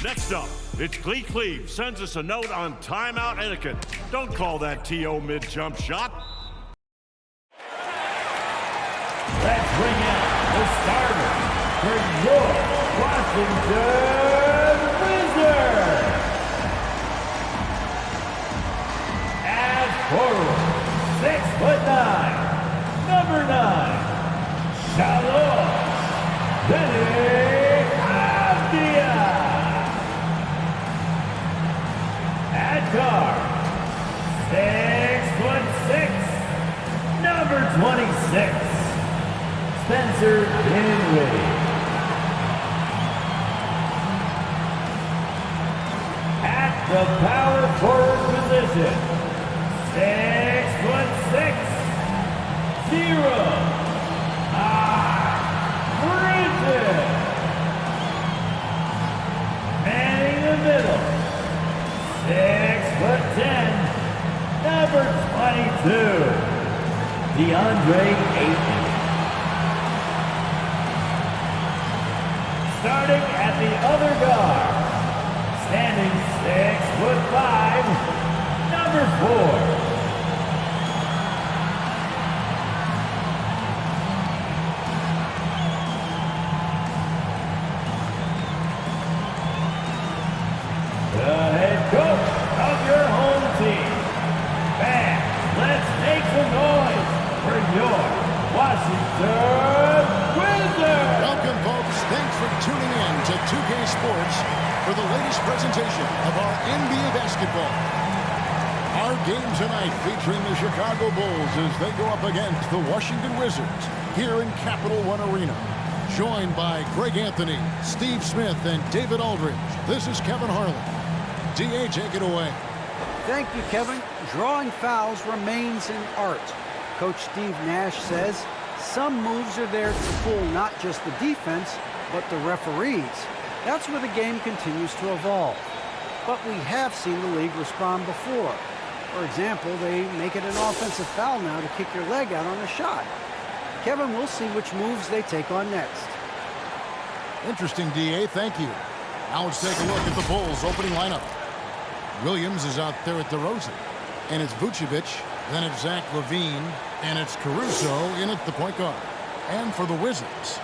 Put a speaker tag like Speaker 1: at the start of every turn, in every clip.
Speaker 1: Next up, it's Glee Cleve sends us a note on timeout etiquette. Don't call that T.O. mid-jump shot.
Speaker 2: Let's bring out the starter for your Washington Wizards. As forward, 6'9", number 9, Shalom Benny-Avdia. At guard, 6'6", number 26, Spencer Dinwiddie. At the power forward position, 6'6", 0, Bridges. Manning the middle, 6'10", number 22, DeAndre Ayton. Starting at the other guard, standing 6'5", number 4. The head coach of your home team. Fans, let's make some noise for your Washington Wizards.
Speaker 3: Welcome, folks. Thanks for tuning in to 2K Sports for the latest presentation of our NBA basketball. Our game tonight featuring the Chicago Bulls as they go up against the Washington Wizards here in Capital One Arena. Joined by Greg Anthony, Steve Smith, and David Aldridge. This is Kevin Harlan. D.A., take it away.
Speaker 4: Thank you, Kevin. Drawing fouls remains an art. Coach Steve Nash says some moves are there to fool not just the defense, but the referees. That's where the game continues to evolve. But we have seen the league respond before. For example, they make it an offensive foul now to kick your leg out on a shot. Kevin, we'll see which moves they take on next.
Speaker 3: Interesting, D.A., thank you. Now let's take a look at the Bulls' opening lineup. Williams is out there at DeRozan. And it's Vucevic, then it's Zach LaVine, and it's Caruso in at the point guard. And for the Wizards,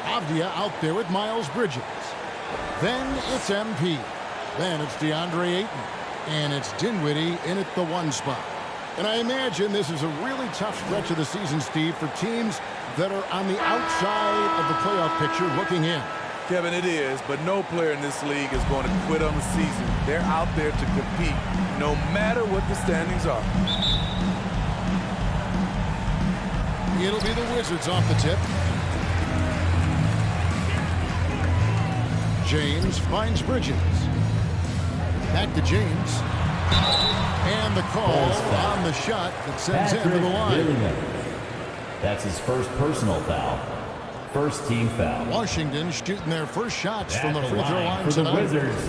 Speaker 3: Avdia out there with Miles Bridges. Then it's MP. Then it's DeAndre Ayton. And it's Dinwiddie in at the 1 spot. And I imagine this is a really tough stretch of the season, Steve, for teams that are on the outside of the playoff picture looking in.
Speaker 5: Kevin, it is, but no player in this league is going to quit on the season. They're out there to compete, no matter what the standings are.
Speaker 3: It'll be the Wizards off the tip. James finds Bridges. Back to James. And the call on the shot that sends him to the line.
Speaker 2: That's his first personal foul. First team foul.
Speaker 3: Washington shooting their first shots from the free throw line
Speaker 2: for the
Speaker 3: tonight.
Speaker 2: Wizards.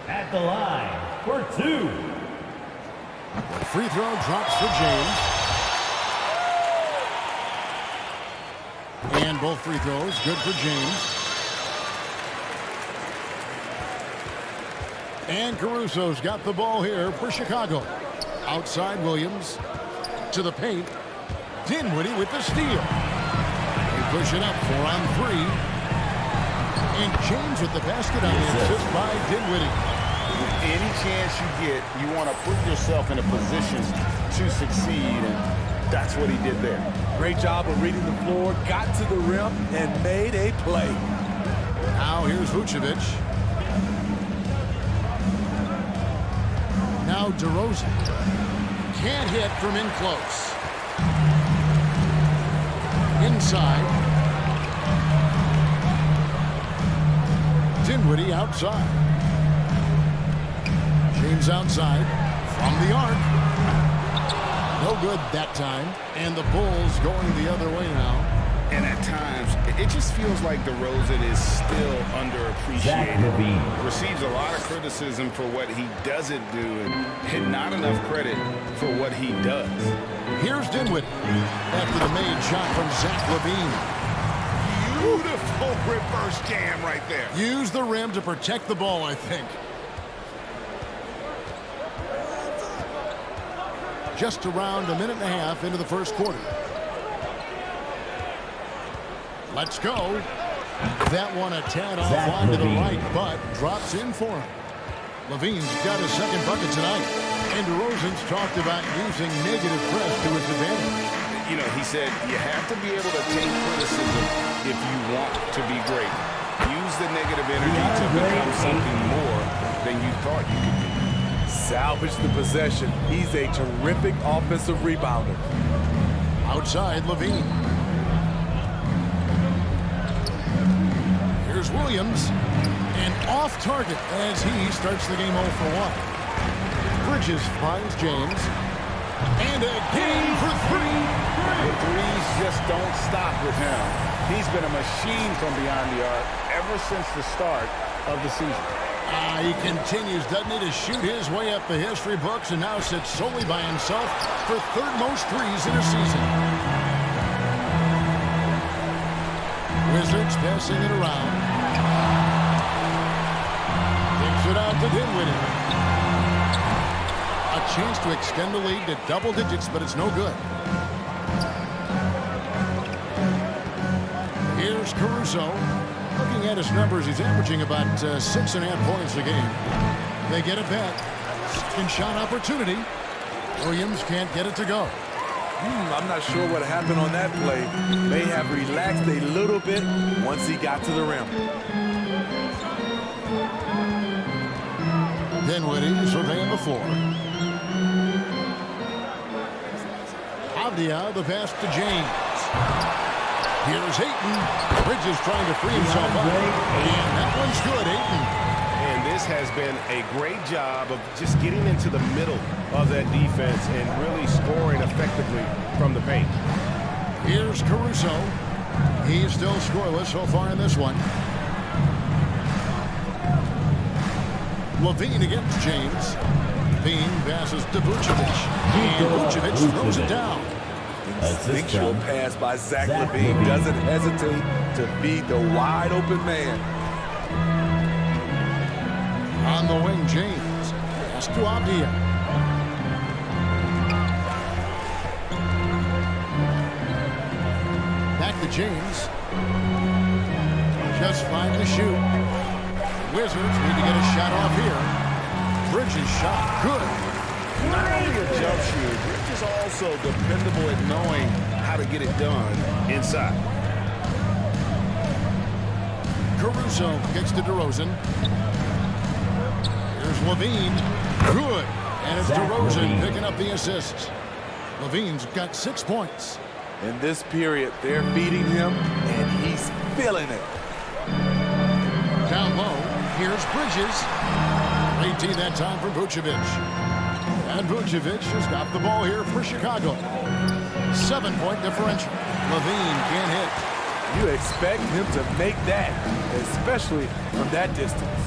Speaker 2: At the line for 2.
Speaker 3: The free throw drops for James. And both free throws good for James. And Caruso's got the ball here for Chicago. Outside Williams to the paint. Dinwiddie with the steal. They push it up 4 on 3. And James with the basket on the assist by Dinwiddie.
Speaker 6: Any chance you get, you want to put yourself in a position to succeed, and that's what he did there.
Speaker 5: Great job of reading the floor, got to the rim, and made a play.
Speaker 3: Now here's Vucevic. Now DeRozan. Can't hit from in close. Inside. Dinwiddie outside. James outside. From the arc. No good that time. And the Bulls going the other way now.
Speaker 6: And at times, it just feels like DeRozan is still underappreciated. Receives a lot of criticism for what he doesn't do and not enough credit for what he does.
Speaker 3: Here's Dinwiddie after the made shot from Zach LaVine.
Speaker 6: Beautiful reverse jam right there.
Speaker 3: Use the rim to protect the ball, I think. Just around a minute and a half into the first quarter. Let's go. That one a tad offline to the right, but drops in for him. Levine's got his second bucket tonight. And DeRozan's talked about using negative press to his advantage.
Speaker 6: You know, he said you have to be able to take criticism if you want to be great. Use the negative energy to become something more than you thought you could be.
Speaker 5: Salvage the possession. He's a terrific offensive rebounder.
Speaker 3: Outside, Levine. Here's Williams. And off target as he starts the game 0 for 1. Bridges finds James. And a game for 3.
Speaker 6: The threes just don't stop with him. He's been a machine from beyond the arc ever since the start of the season.
Speaker 3: He continues, doesn't he, to shoot his way up the history books and now sits solely by himself for third most threes in a season. Wizards passing it around. Kicks it out to Dinwiddie. A chance to extend the lead to double digits, but it's no good. Here's Caruso. Looking at his numbers, he's averaging about 6.5 points a game. They get a bet. Second shot opportunity. Williams can't get it to go.
Speaker 5: I'm not sure what happened on that play. May have relaxed a little bit once he got to the rim.
Speaker 3: Dinwiddie surveying the floor. Avdia, the pass to James. Here's Ayton. Bridges trying to free himself up. And that one's good, Ayton.
Speaker 6: And this has been a great job of just getting into the middle of that defense and really scoring effectively from the paint.
Speaker 3: Here's Caruso. He's still scoreless so far in this one. Levine against James. Levine passes to Vucevic. And Vucevic throws it down.
Speaker 5: Instinctual pass by Zach LaVine doesn't hesitate to feed the wide open man.
Speaker 3: On the wing, James. Pass to Avdia. Back to James. Just fine to shoot. Wizards need to get a shot off here. Bridges shot good.
Speaker 6: Not only a jump shooter, Bridges also dependable at knowing how to get it done inside.
Speaker 3: Caruso kicks to DeRozan. Here's Levine. Good. And it's DeRozan picking up the assist. Levine's got 6 points.
Speaker 5: In this period, they're feeding him, and he's feeling it.
Speaker 3: Down low, here's Bridges. Late tee that time for Vucevic. And Vucevic has got the ball here for Chicago. 7-point differential. Levine can't hit.
Speaker 5: You expect him to make that, especially from that distance.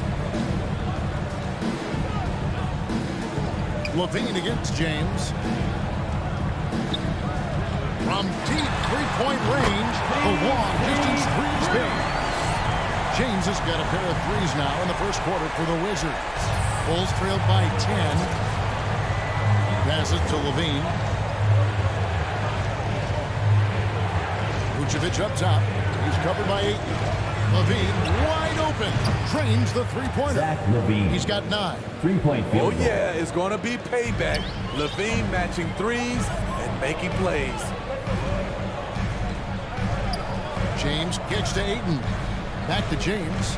Speaker 3: Levine against James. From deep three-point range, the long-distance three is big. James has got a pair of threes now in the first quarter for the Wizards. Bulls trailed by 10. Passes to Levine. Vucevic up top. He's covered by 8. Levine wide open. Drains the three-pointer. He's got 9.
Speaker 7: 3-point field
Speaker 5: goal. Yeah, it's going to be payback. Levine matching threes and making plays.
Speaker 3: James kicks to Ayton. Back to James.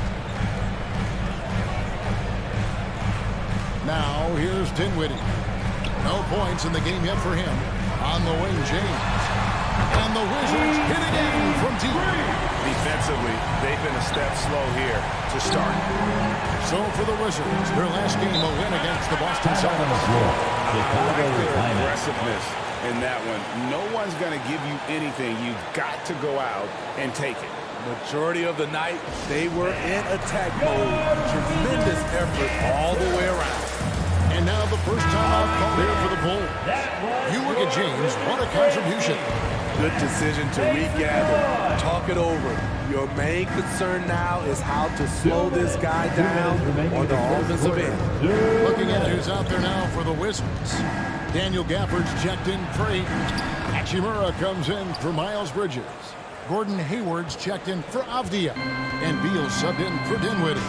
Speaker 3: Now here's Dinwiddie. No points in the game yet for him. On the wing, James. And the Wizards hit again from deep.
Speaker 6: Defensively, they've been a step slow here to start.
Speaker 3: So for the Wizards, their last game a win against the Boston Celtics.
Speaker 6: Their aggressiveness in that one. No one's going to give you anything. You've got to go out and take it.
Speaker 5: Majority of the night, they were in attack mode. Tremendous effort all the way around.
Speaker 3: And now the first time out call here for the Bulls. Ewing and James, what a contribution.
Speaker 5: good decision to regather, talk it over. Your main concern now is how to slow this guy down on the offensive end.
Speaker 3: Looking at who's out there now for the Wizards. Daniel Gafford's checked in for 8. Hachimura comes in for Miles Bridges. Gordon Hayward's checked in for Avdia. And Beal subbed in for Dinwiddie.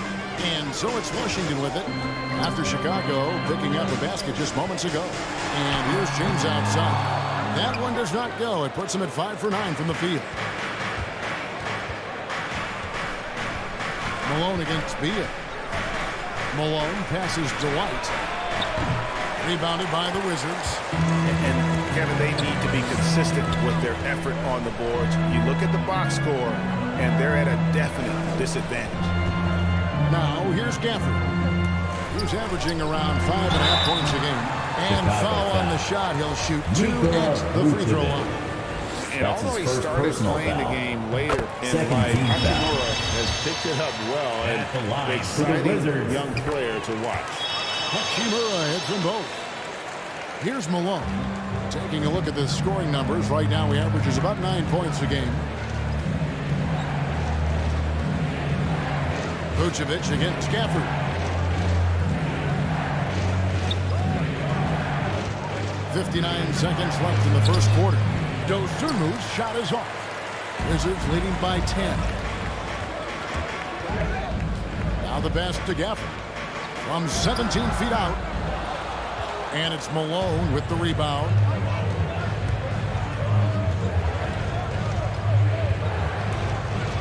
Speaker 3: And so it's Washington with it after Chicago picking up a basket just moments ago. And here's James outside. That one does not go. It puts him at 5 for 9 from the field. Malone against Beal. Malone passes to White. Rebounded by the Wizards.
Speaker 6: And Kevin, they need to be consistent with their effort on the boards. You look at the box score, and they're at a definite disadvantage.
Speaker 3: Now, here's Gafford, who's averaging around 5.5 points a game. And foul on the shot. He'll shoot 2 at the free throw line.
Speaker 6: And although he started playing the game later in life, Hachimura has picked it up well, and an exciting young player to watch.
Speaker 3: Hachimura hits them both. Here's Malone. Taking a look at the scoring numbers. Right now he averages about 9 points a game. Vucevic against Gafford. .59 seconds left in the first quarter. Dosunmu's shot is off. Wizards leading by 10. Now the pass to Gafford. From 17 feet out. And it's Malone with the rebound.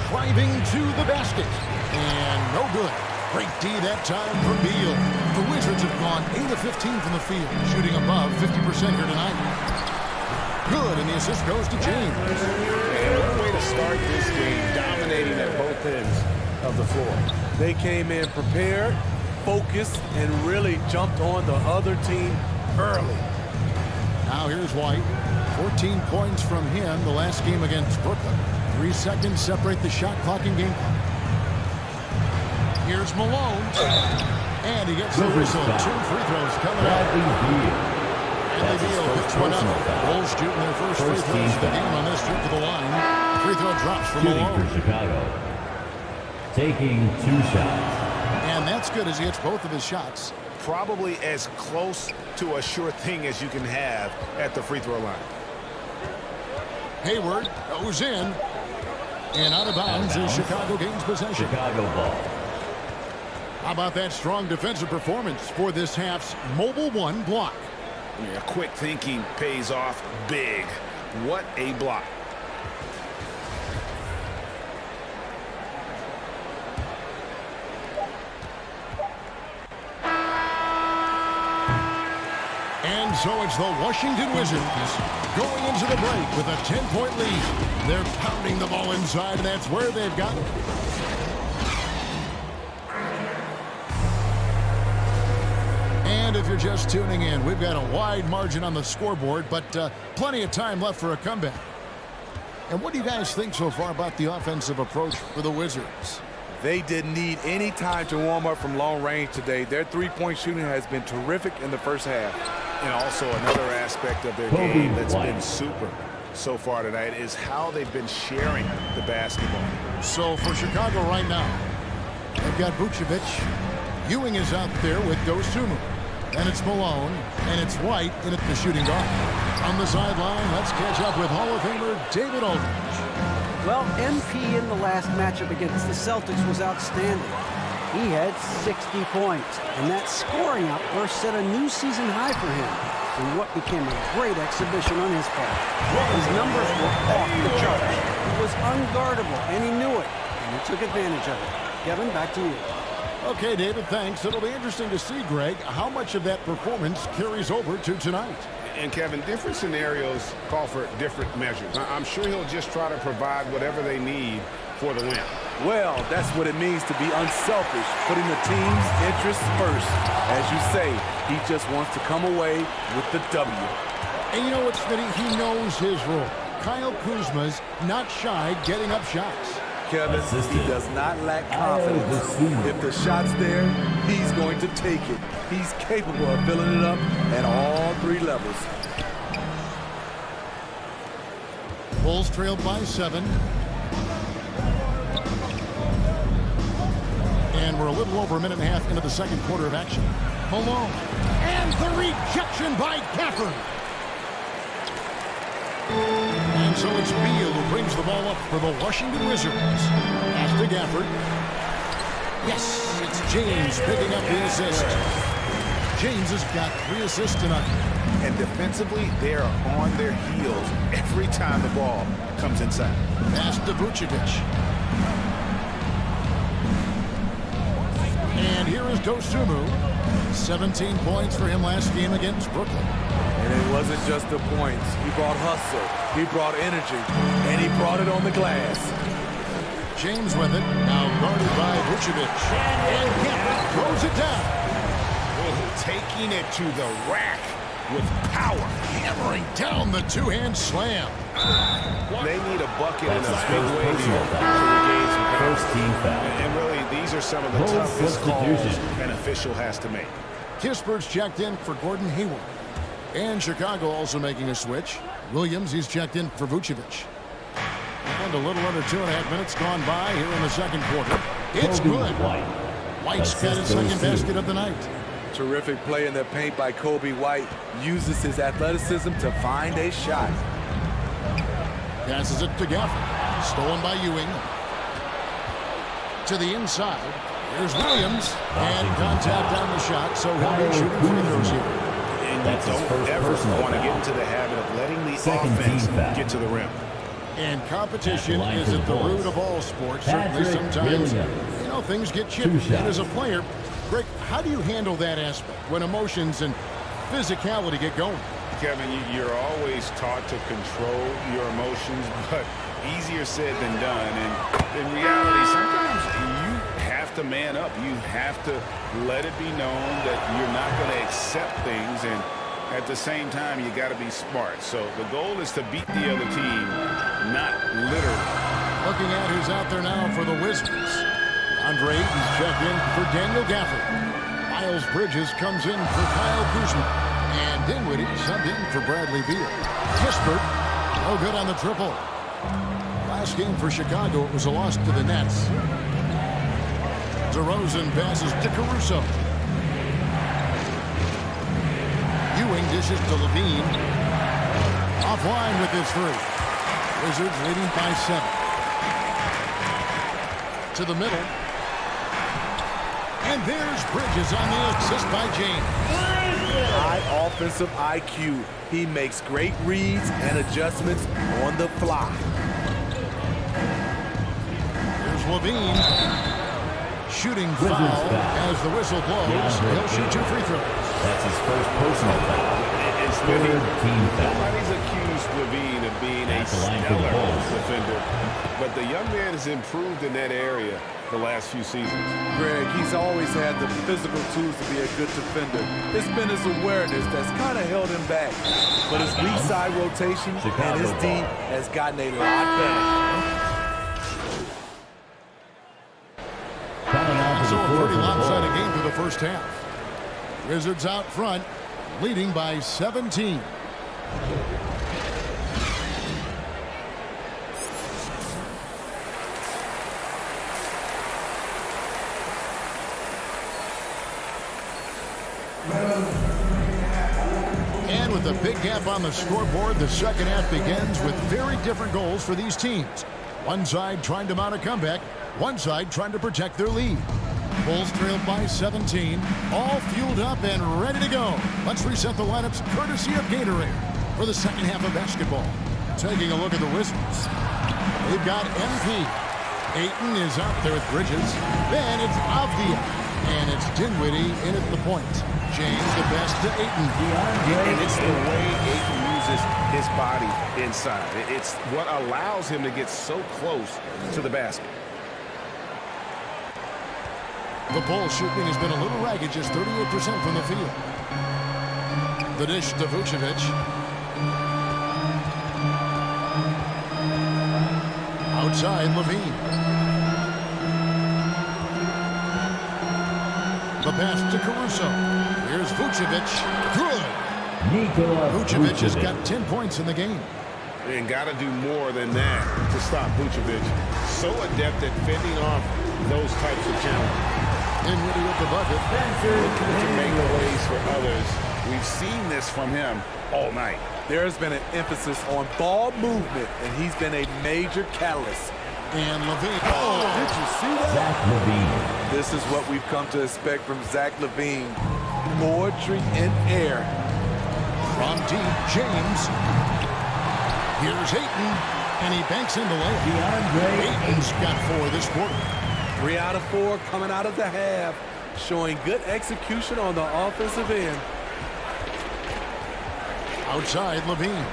Speaker 3: Driving to the basket. And no good. Great D that time from Beal. The Wizards have gone 8 of 15 from the field, shooting above 50% here tonight. Good, and the assist goes to James.
Speaker 6: And what a way to start this game, dominating at both ends of the floor.
Speaker 5: They came in prepared, focused, and really jumped on the other team early.
Speaker 3: Now here's White. 14 points from him the last game against Brooklyn. 3 seconds separate the shot clock and game clock. Here's Malone. And he gets the whistle. 2 free throws coming out. And the deal picks one up. Bulls shooting their first free throws of the game on this trip to the line. The free throw drops from Malone.
Speaker 2: For Chicago. Taking 2 shots.
Speaker 3: And that's good as he hits both of his shots.
Speaker 6: Probably as close to a sure thing as you can have at the free throw line.
Speaker 3: Hayward goes in. And out of bounds is Chicago gains possession.
Speaker 2: Chicago ball.
Speaker 3: How about that strong defensive performance for this half's Mobile 1 block?
Speaker 6: Yeah, quick thinking pays off big. What a block.
Speaker 3: And so it's the Washington Wizards going into the break with a 10-point lead. They're pounding the ball inside, and that's where they've got it. And if you're just tuning in, we've got a wide margin on the scoreboard, but plenty of time left for a comeback. And what do you guys think so far about the offensive approach for the Wizards?
Speaker 5: They didn't need any time to warm up from long range today. Their three-point shooting has been terrific in the first half.
Speaker 6: And also another aspect of their game that's been super so far tonight is how they've been sharing the basketball.
Speaker 3: So for Chicago right now, they've got Vucevic. Ewing is out there with Dosunmu. And it's Malone, and it's White in at the shooting guard. On the sideline, let's catch up with Hall of Famer David Aldridge.
Speaker 4: Well, MP in the last matchup against the Celtics was outstanding. He had 60 points, and that scoring outburst set a new season high for him in what became a great exhibition on his part. His numbers were off the charts. He was unguardable, and he knew it, and he took advantage of it. Kevin, back to you.
Speaker 3: Okay, David, thanks. It'll be interesting to see, Greg, how much of that performance carries over to tonight.
Speaker 6: And, Kevin, different scenarios call for different measures. I'm sure he'll just try to provide whatever they need for the win.
Speaker 5: Well, that's what it means to be unselfish, putting the team's interests first. As you say, he just wants to come away with the W.
Speaker 3: And you know what, Smitty? He knows his role. Kyle Kuzma's not shy getting up shots.
Speaker 5: Kevin, he does not lack confidence. If the shot's there, he's going to take it. He's capable of filling it up at all 3 levels.
Speaker 3: Bulls trailed by 7. And we're a little over a minute and a half into the second quarter of action. Malone. And the rejection by Gafford. And so it's Beal who brings the ball up for the Washington Wizards. Pass to Gafford. Yes, it's James picking up the assist. James has got 3 assists tonight.
Speaker 6: And defensively, they are on their heels every time the ball comes inside.
Speaker 3: Pass to Vucevic. And here is Dosunmu. 17 points for him last game against Brooklyn.
Speaker 5: And it wasn't just the points. He brought hustle, he brought energy, and he brought it on the glass.
Speaker 3: James with it, now guarded by Vucevic. And Gafford throws it down.
Speaker 6: Oh, taking it to the rack with power.
Speaker 3: Hammering down the two-hand slam.
Speaker 6: They need a bucket in a big way here to regain some
Speaker 2: First team foul.
Speaker 6: And really, these are some of the
Speaker 2: Bold
Speaker 6: toughest calls
Speaker 2: substitution.
Speaker 6: an official has to make.
Speaker 3: Kispert's checked in for Gordon Hayward. And Chicago also making a switch. Williams, he's checked in for Vucevic. And a little under 2.5 minutes gone by here in the second quarter. It's good. White's got his second basket of the night.
Speaker 5: Terrific play in the paint by Kobe White. Uses his athleticism to find a shot.
Speaker 3: Passes it to Gafford. Stolen by Ewing. To the inside. Here's Williams. And contact on the shot, so he'll be shooting free throws here.
Speaker 6: And you don't ever want to get into the habit of letting the offense get to the rim.
Speaker 3: And competition is at the root of all sports. Certainly sometimes, you know, things get chippy. And as a player, Greg, how do you handle that aspect when emotions and physicality get going?
Speaker 6: Kevin, you're always taught to control your emotions, but easier said than done. And in reality, sometimes you have to man up. You have to let it be known that you're not going to accept things. And at the same time, you got to be smart. So the goal is to beat the other team, not literally.
Speaker 3: Looking at who's out there now for the Wizards. Andre Ayton's checked in for Daniel Gafford. Miles Bridges comes in for Kyle Kuzma. And Dinwiddie subbed in for Bradley Beal. Kispert, no good on the triple. Last game for Chicago, it was a loss to the Nets. DeRozan passes to Caruso. Ewing dishes to Levine. Offline with his 3. Wizards leading by 7. To the middle. And there's Bridges on the assist by James.
Speaker 5: High offensive IQ. He makes great reads and adjustments on the fly.
Speaker 3: Here's Levine. Shooting foul as the whistle blows. He'll shoot 2 free throws.
Speaker 2: That's his first personal foul.
Speaker 6: It's
Speaker 2: Third team foul.
Speaker 6: Nobody's accused Levine of being a stellar defender, but the young man has improved in that area the last few seasons.
Speaker 5: Greg, he's always had the physical tools to be a good defender. It's been his awareness that's kind of held him back. But his weak side rotation and his D has gotten a lot better.
Speaker 3: So a pretty lopsided game through the first half. Wizards out front, leading by 17. And with a big gap on the scoreboard, the second half begins with very different goals for these teams. One side trying to mount a comeback, one side trying to protect their lead. Bulls trailed by 17, all fueled up and ready to go. Let's reset the lineups courtesy of Gatorade for the second half of basketball. Taking a look at the Wizards. They've got MP. Ayton is out there with Bridges. Then it's Avdia. And it's Dinwiddie in at the point. James the best to Ayton.
Speaker 6: And it's the way Ayton uses his body inside. It's what allows him to get so close to the basket.
Speaker 3: The Bulls shooting has been a little ragged, just 38% from the field. The dish to Vucevic. Outside, Levine. The pass to Caruso. Here's Vucevic. Good. Vucevic has got 10 points in the game.
Speaker 6: and got to do more than that to stop Vucevic. So adept at fending off those types of challenges.
Speaker 3: Dinwiddie with the bucket.
Speaker 6: Looking to make ways for others. We've seen this from him all night.
Speaker 5: There's been an emphasis on ball movement, and he's been a major catalyst.
Speaker 3: And LaVine.
Speaker 5: Oh, did you see that?
Speaker 2: Zach LaVine.
Speaker 5: This is what we've come to expect from Zach LaVine. Poetry in air.
Speaker 3: From deep, James. Here's Ayton, and he banks in the layup. Ayton's got 4 this quarter.
Speaker 5: 3 out of 4 coming out of the half, showing good execution on the offensive end.
Speaker 3: Outside, LaVine.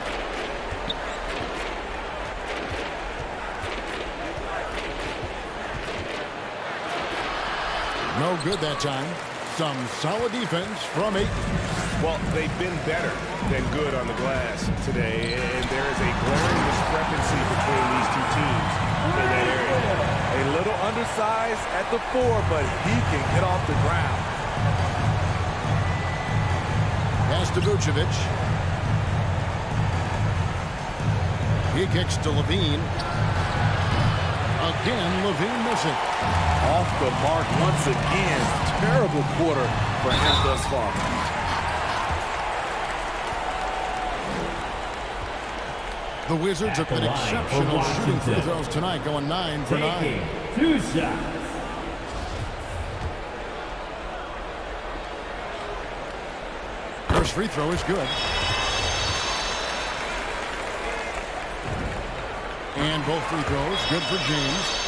Speaker 3: No good that time. Some solid defense from Ayton.
Speaker 6: Well, they've been better than good on the glass today, and there is a glaring discrepancy between these two teams in that area.
Speaker 5: A little undersized at the 4, but he can get off the ground.
Speaker 3: Pass to Vucevic. He kicks to LaVine. Again, LaVine missing.
Speaker 5: Off the mark once again. Terrible quarter for him thus far.
Speaker 3: The Wizards have been exceptional shooting free throws tonight, going 9 for 9.
Speaker 2: 2 shots.
Speaker 3: First free throw is good. And both free throws good for James.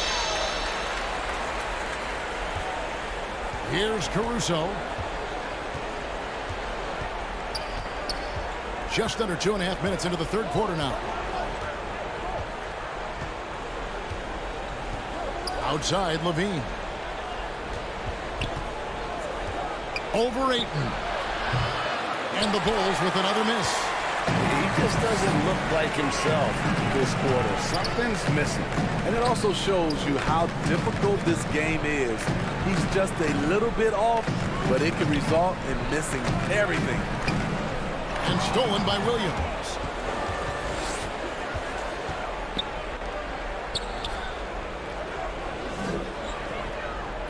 Speaker 3: Here's Caruso. Just under 2.5 minutes into the third quarter now. Outside, LaVine. Over Ayton. And the Bulls with another miss.
Speaker 6: He just doesn't look like himself this quarter. Something's missing.
Speaker 5: And it also shows you how difficult this game is. He's just a little bit off, but it can result in missing everything.
Speaker 3: And stolen by Williams.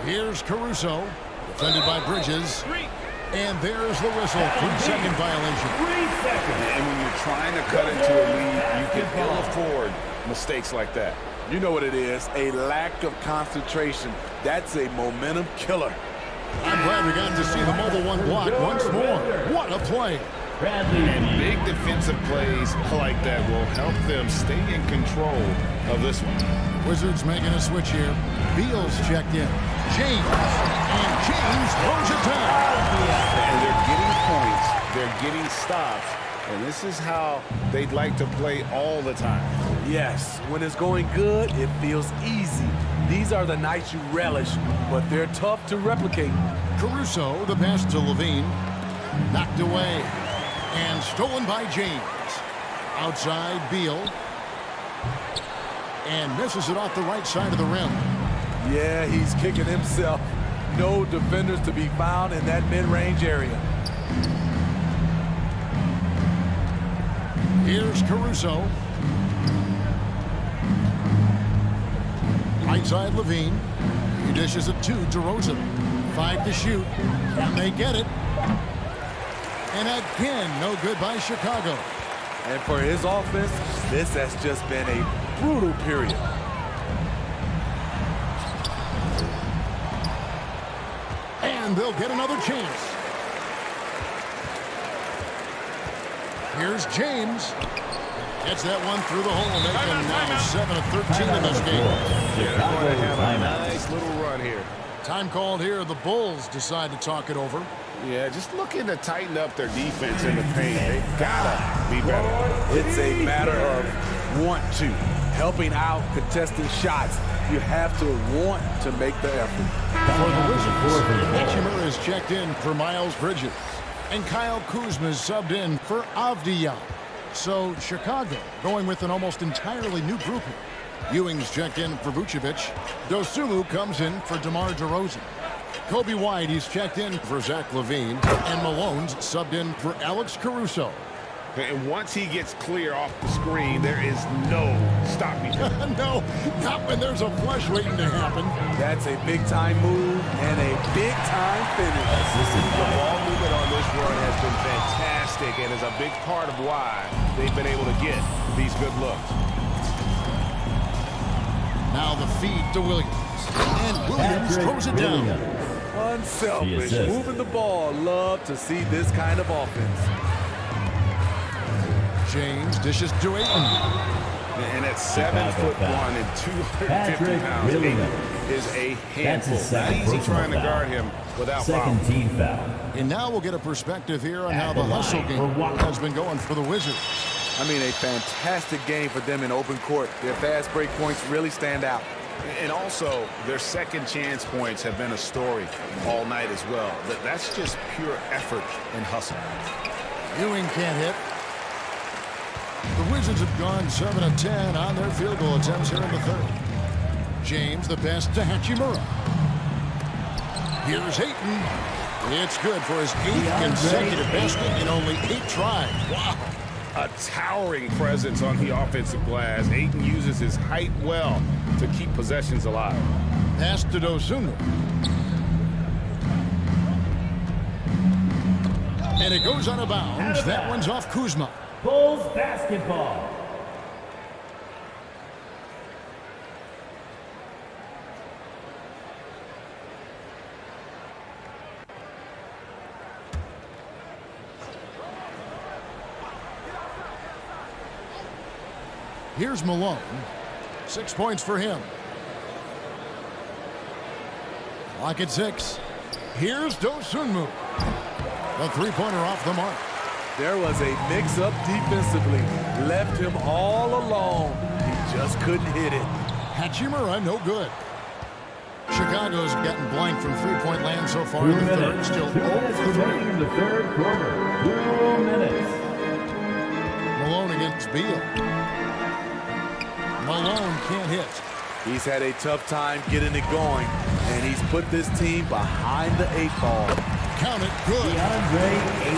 Speaker 3: Here's Caruso, defended by Bridges. And there's the whistle. 3-second violation.
Speaker 2: 3 seconds.
Speaker 6: And when you're trying to cut into a lead, you can ill afford mistakes like that.
Speaker 5: You know what it is, a lack of concentration. That's a momentum killer.
Speaker 3: I'm glad we got to see the mobile one block once more. What a play.
Speaker 6: And big defensive plays like that will help them stay in control of this one.
Speaker 3: Wizards making a switch here. Beal's checked in. James. And James throws it down.
Speaker 6: And they're getting points. They're getting stops. And this is how they'd like to play all the time.
Speaker 5: Yes, when it's going good, it feels easy. These are the nights you relish, but they're tough to replicate.
Speaker 3: Caruso, the pass to LaVine. Knocked away. And stolen by James. Outside, Beal. And misses it off the right side of the rim.
Speaker 5: Yeah, he's kicking himself. No defenders to be found in that mid-range area.
Speaker 3: Here's Caruso. Right side, LaVine. He dishes it to DeRozan. 5 to shoot. Can they get it? And again, no good by Chicago.
Speaker 5: And for his offense, this has just been a brutal period.
Speaker 3: And they'll get another chance. Here's James. Gets that one through the hole, making now 7 of 13 in this game.
Speaker 6: They're going to have a nice little run here.
Speaker 3: Time called here. The Bulls decide to talk it over.
Speaker 6: Yeah, just looking to tighten up their defense in the paint. They've got to be better.
Speaker 5: It's a matter of want to. Helping out, contesting shots. You have to want to make the effort.
Speaker 3: For the Wizards, Hachimura is checked in for Miles Bridges. And Kyle Kuzma is subbed in for Avdija. So Chicago going with an almost entirely new grouping. Ewing's checked in for Vucevic. Dosunmu comes in for DeMar DeRozan. Kobe White, he's checked in for Zach LaVine. And Malone's subbed in for Alex Caruso.
Speaker 6: And once he gets clear off the screen, there is no stopping him.
Speaker 3: No, not when there's a flush waiting to happen.
Speaker 5: That's a big-time move and a big-time finish.
Speaker 6: The ball movement on this run has been fantastic and is a big part of why they've been able to get these good looks.
Speaker 3: Now the feed to Williams. And Williams throws it down.
Speaker 5: Unselfish, moving the ball. Love to see this kind of offense.
Speaker 3: James dishes to Ayton.
Speaker 6: And at 7'1" and 250 pounds, Ayton is a handful. Not easy trying to guard him without foul.
Speaker 2: Team foul.
Speaker 3: And now we'll get a perspective here on how the hustle game has been going for the Wizards.
Speaker 5: I mean, a fantastic game for them in open court. Their fast break points really stand out.
Speaker 6: And also, their second chance points have been a story all night as well. That's just pure effort and hustle.
Speaker 3: Ewing can't hit. The Wizards have gone 7 of 10 on their field goal attempts here in the third. James, the pass to Hachimura. Here's Ayton. It's good for his 8th consecutive basket in only 8 tries. Wow.
Speaker 6: A towering presence on the offensive glass. Ayton uses his height well to keep possessions alive.
Speaker 3: Pass to Dosunmu. And it goes out of bounds. That one's off Kuzma.
Speaker 2: Bulls basketball.
Speaker 3: Here's Malone. 6 points for him. Lock at 6. Here's Dosunmu. The three-pointer off the mark.
Speaker 5: There was a mix-up defensively. Left him all alone. He just couldn't hit it.
Speaker 3: Hachimura, no good. Chicago's gotten blank from three-point land so far in the third. Still 0 for 3.
Speaker 2: In the third quarter. 2 minutes.
Speaker 3: Malone against Beal. Malone can't hit.
Speaker 5: He's had a tough time getting it going, and he's put this team behind the 8 ball.
Speaker 3: Count it, good.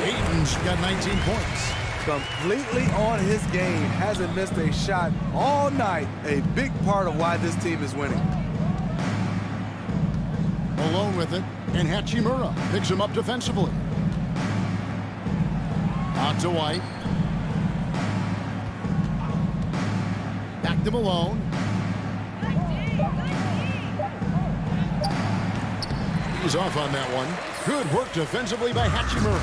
Speaker 3: Ayton's got 19 points.
Speaker 5: Completely on his game. Hasn't missed a shot all night. A big part of why this team is winning.
Speaker 3: Malone with it, and Hachimura picks him up defensively. Out to White. Back to Malone. He's off on that one. Good work defensively by Hachimura.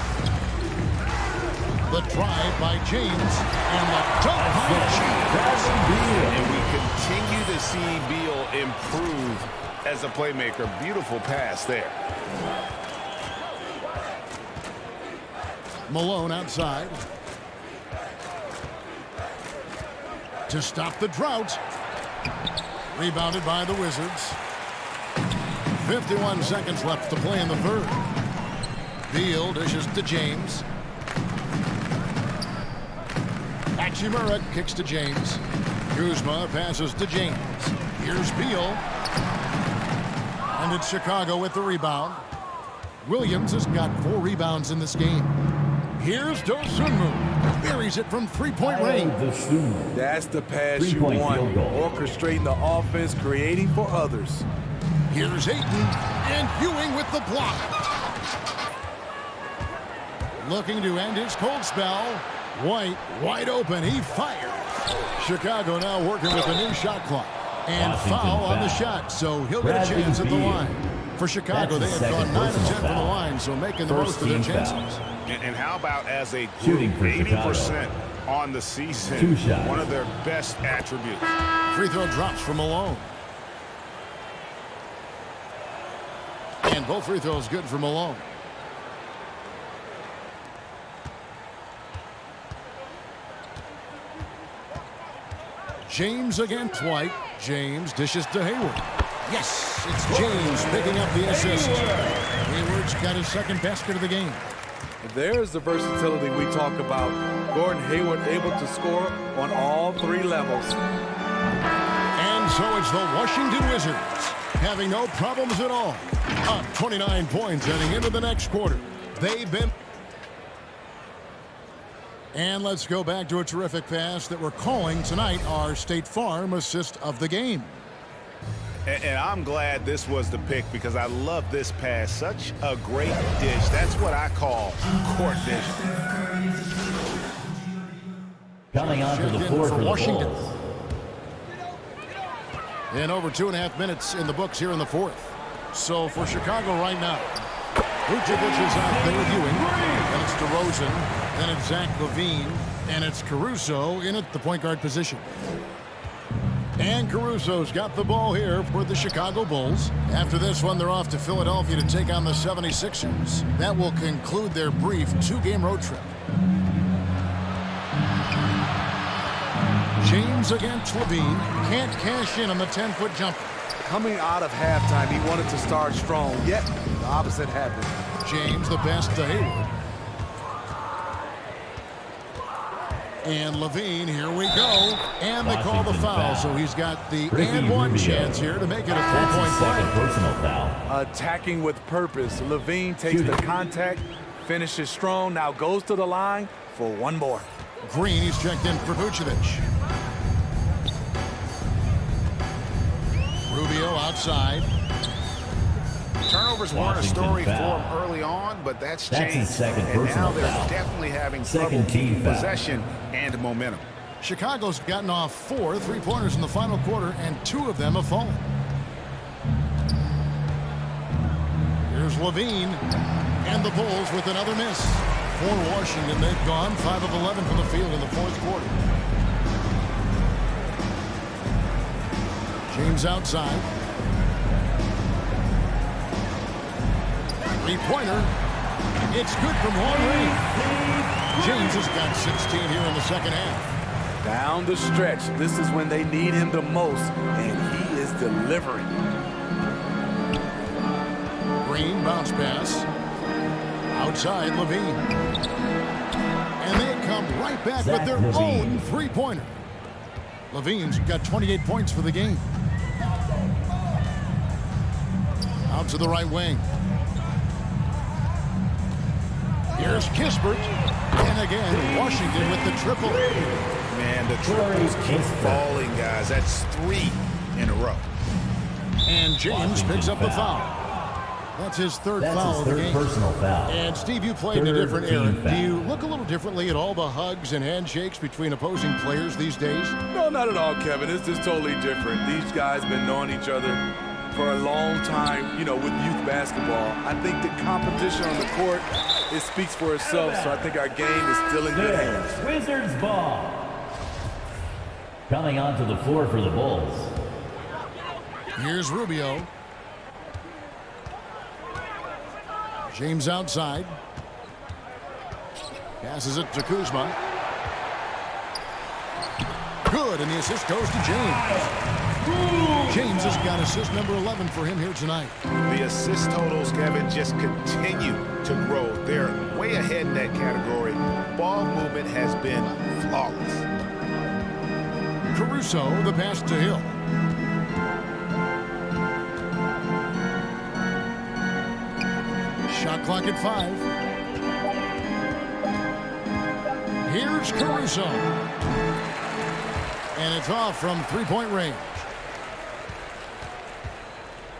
Speaker 3: The drive by James. And the dunk by James.
Speaker 6: And we continue to see Beal improve as a playmaker. Beautiful pass there.
Speaker 3: Malone outside. To stop the drought. Rebounded by the Wizards. 51 seconds left to play in the third. Beal dishes to James. Hachimura kicks to James. Kuzma passes to James. Here's Beal. And it's Chicago with the rebound. Williams has got 4 rebounds in this game. Here's Dosunmu. Buries it from three-point range.
Speaker 5: That's the pass you want. Orchestrating the offense, creating for others.
Speaker 3: Here's Ayton, and Ewing with the block. Looking to end his cold spell. White, wide open, he fires. Chicago now working with a new shot clock. And foul on the shot, so he'll get a chance at the line. For Chicago, they have gone 9 of 10 from the line, so making the most of their chances.
Speaker 6: And how about as a group, 80% on the season, one of their best attributes.
Speaker 3: Free throw drops from Malone. And both free throws good for Malone. James against White. James dishes to Hayward. Yes, it's James picking up the assist. Hayward's got his second basket of the game.
Speaker 5: There's the versatility we talk about. Gordon Hayward able to score on all 3 levels.
Speaker 3: And so it's the Washington Wizards having no problems at all. Up 29 points heading into the next quarter. They've been... And let's go back to a terrific pass that we're calling tonight our State Farm assist of the game.
Speaker 6: And I'm glad this was the pick because I love this pass. Such a great dish. That's what I call court vision.
Speaker 2: Coming on to the floor for
Speaker 3: Washington.
Speaker 2: the Bulls.
Speaker 3: And over 2.5 minutes in the books here in the fourth. So for Chicago right now, Vucevic is out there with Ewing. Then it's DeRozan. Then it's Zach LaVine. And it's Caruso in at the point guard position. And Caruso's got the ball here for the Chicago Bulls. After this one, they're off to Philadelphia to take on the 76ers. That will conclude their brief 2-game road trip. James against LaVine. Can't cash in on the 10-foot jumper.
Speaker 5: Coming out of halftime, he wanted to start strong, yet the opposite happened.
Speaker 3: James the best to Hayward. And LaVine, here we go. And they call the foul, so he's got the and one chance here to make it a 3-point play.
Speaker 2: Personal foul.
Speaker 5: Attacking with purpose. LaVine takes the contact, finishes strong, now goes to the line for one more.
Speaker 3: Green, he's checked in for Vucevic. Rubio outside.
Speaker 6: Turnovers weren't a story for him early on, but that's changed.
Speaker 2: His second
Speaker 6: and now
Speaker 2: personal
Speaker 6: they're
Speaker 2: foul.
Speaker 6: definitely having
Speaker 2: Second
Speaker 6: trouble
Speaker 2: team
Speaker 6: keeping
Speaker 2: foul.
Speaker 6: possession and momentum.
Speaker 3: Chicago's gotten off 4 3-pointers in the final quarter, and 2 of them have fallen. Here's LaVine, and the Bulls with another miss. For Washington, they've gone 5 of 11 from the field in the fourth quarter. James outside. 3-pointer. It's good from long range. James has got 16 here in the second half.
Speaker 5: Down the stretch, this is when they need him the most, and he is delivering.
Speaker 3: Green bounce pass. Outside LaVine. And they come right back with their own 3-pointer. LaVine's got 28 points for the game. Out to the right wing. Here's Kispert. And again, Washington with the triple.
Speaker 6: Man, the triples keep falling, guys. That's 3 in a row.
Speaker 3: And James picks up the foul. That's his third foul of the game.
Speaker 2: Personal foul.
Speaker 3: And Steve, you played in a different era. Do you look a little differently at all the hugs and handshakes between opposing players these days?
Speaker 5: No, not at all, Kevin. It's just totally different. These guys been knowing each other for a long time, you know, with youth basketball. I think the competition on the court, it speaks for itself, so I think our game is still in good hands.
Speaker 2: Wizards ball. Coming onto the floor for the Bulls.
Speaker 3: Here's Rubio. James outside. Passes it to Kuzma. Good, and the assist goes to James. James has got assist number 11 for him here tonight.
Speaker 6: The assist totals, Kevin, just continue to grow. They're way ahead in that category. Ball movement has been flawless.
Speaker 3: Caruso, the pass to Hill. Shot clock at 5. Here's Caruso. And it's off from 3-point range.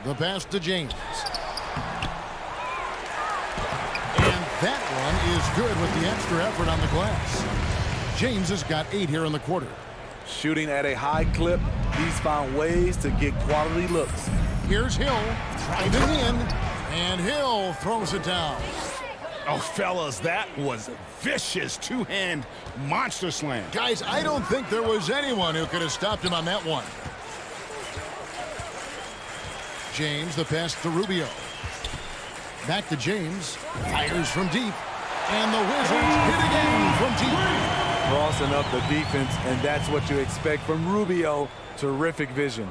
Speaker 3: The pass to James. And that one is good with the extra effort on the glass. James has got 8 here in the quarter.
Speaker 5: Shooting at a high clip, he's found ways to get quality looks.
Speaker 3: Here's Hill, driving in, and Hill throws it down.
Speaker 6: Oh, fellas, that was a vicious two-hand monster slam.
Speaker 3: Guys, I don't think there was anyone who could have stopped him on that one. James, the pass to Rubio. Back to James, fires from deep, and the Wizards hit again from deep.
Speaker 5: Crossing up the defense, and that's what you expect from Rubio. Terrific vision.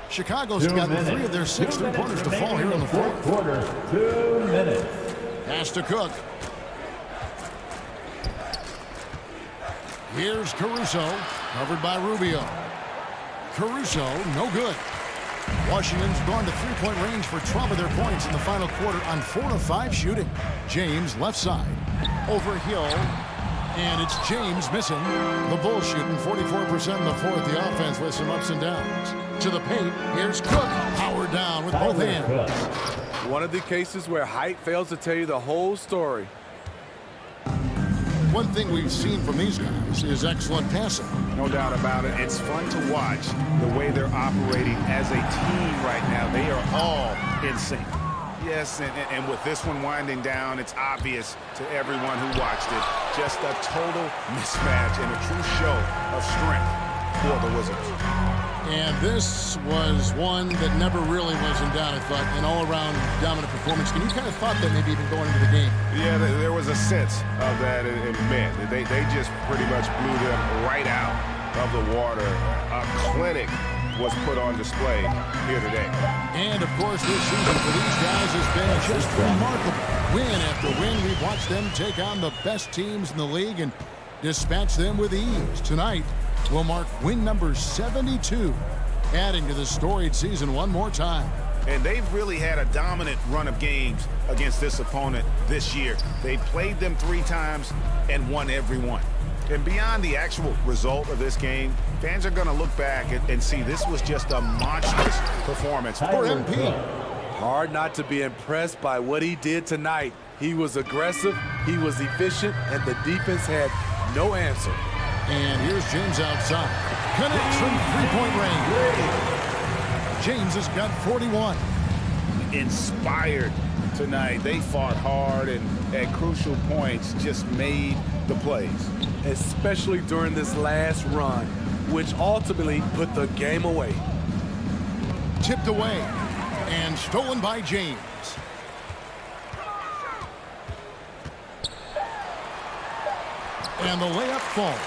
Speaker 3: Chicago's gotten 3 of their 6 3-pointers to fall here in the fourth
Speaker 2: quarter. 2 minutes.
Speaker 3: Pass to Cook. Here's Caruso, covered by Rubio. Caruso, no good. Washington's gone to 3-point range for 12 of their points in the final quarter on 4 of 5 shooting. James, left side. Over Hill. And it's James missing. The Bulls shooting 44% in the fourth. The offense with some ups and downs. To the paint. Here's Cook. Power down with both hands.
Speaker 5: One of the cases where height fails to tell you the whole story.
Speaker 3: One thing we've seen from these guys is excellent passing.
Speaker 6: No doubt about it. It's fun to watch the way they're operating as a team right now. They are all in sync. Yes, and with this one winding down, it's obvious to everyone who watched it. Just a total mismatch and a true show of strength for the Wizards.
Speaker 3: And this was one that never really was in doubt, I thought. An all-around dominant performance. And you kind of thought that maybe even going into the game.
Speaker 6: Yeah, there was a sense of that in men. They just pretty much blew them right out of the water. A clinic was put on display here today.
Speaker 3: And, of course, this season for these guys has been just remarkable. Win after win, we've watched them take on the best teams in the league and dispatch them with ease. Tonight will mark win number 72, adding to the storied season one more time.
Speaker 6: And they've really had a dominant run of games against this opponent this year. They played them 3 times and won every one. And beyond the actual result of this game, fans are going to look back and see this was just a monstrous performance for MP.
Speaker 5: Hard not to be impressed by what he did tonight. He was aggressive, he was efficient, and the defense had no answer.
Speaker 3: And here's James outside. Connects from three-point range. James has got 41.
Speaker 6: Inspired tonight. They fought hard and at crucial points just made the plays.
Speaker 5: Especially during this last run, which ultimately put the game away.
Speaker 3: Tipped away and stolen by James. And the layup falls.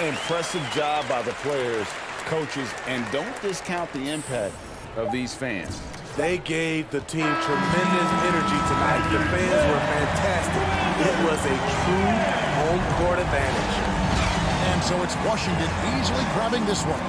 Speaker 6: Impressive job by the players, coaches, and don't discount the impact of these fans.
Speaker 5: They gave the team tremendous energy tonight. The fans were fantastic. It was a true home court advantage.
Speaker 3: And so it's Washington easily grabbing this one.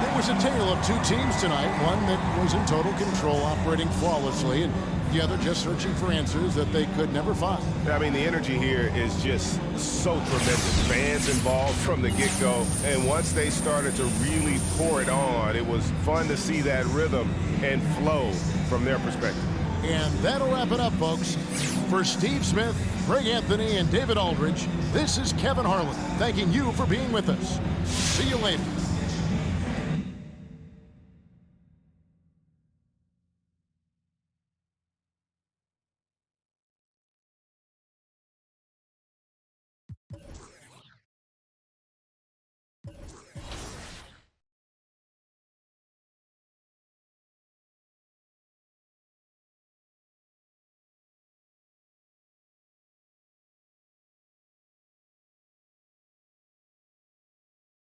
Speaker 3: It was a tale of 2 teams tonight, one that was in total control, operating flawlessly, and the other just searching for answers that they could never find.
Speaker 6: I mean, the energy here is just so tremendous. Fans involved from the get-go, and once they started to really pour it on, it was fun to see that rhythm and flow from their perspective.
Speaker 3: And that'll wrap it up, folks. For Steve Smith, Greg Anthony, and David Aldridge, this is Kevin Harlan, thanking you for being with us. See you later.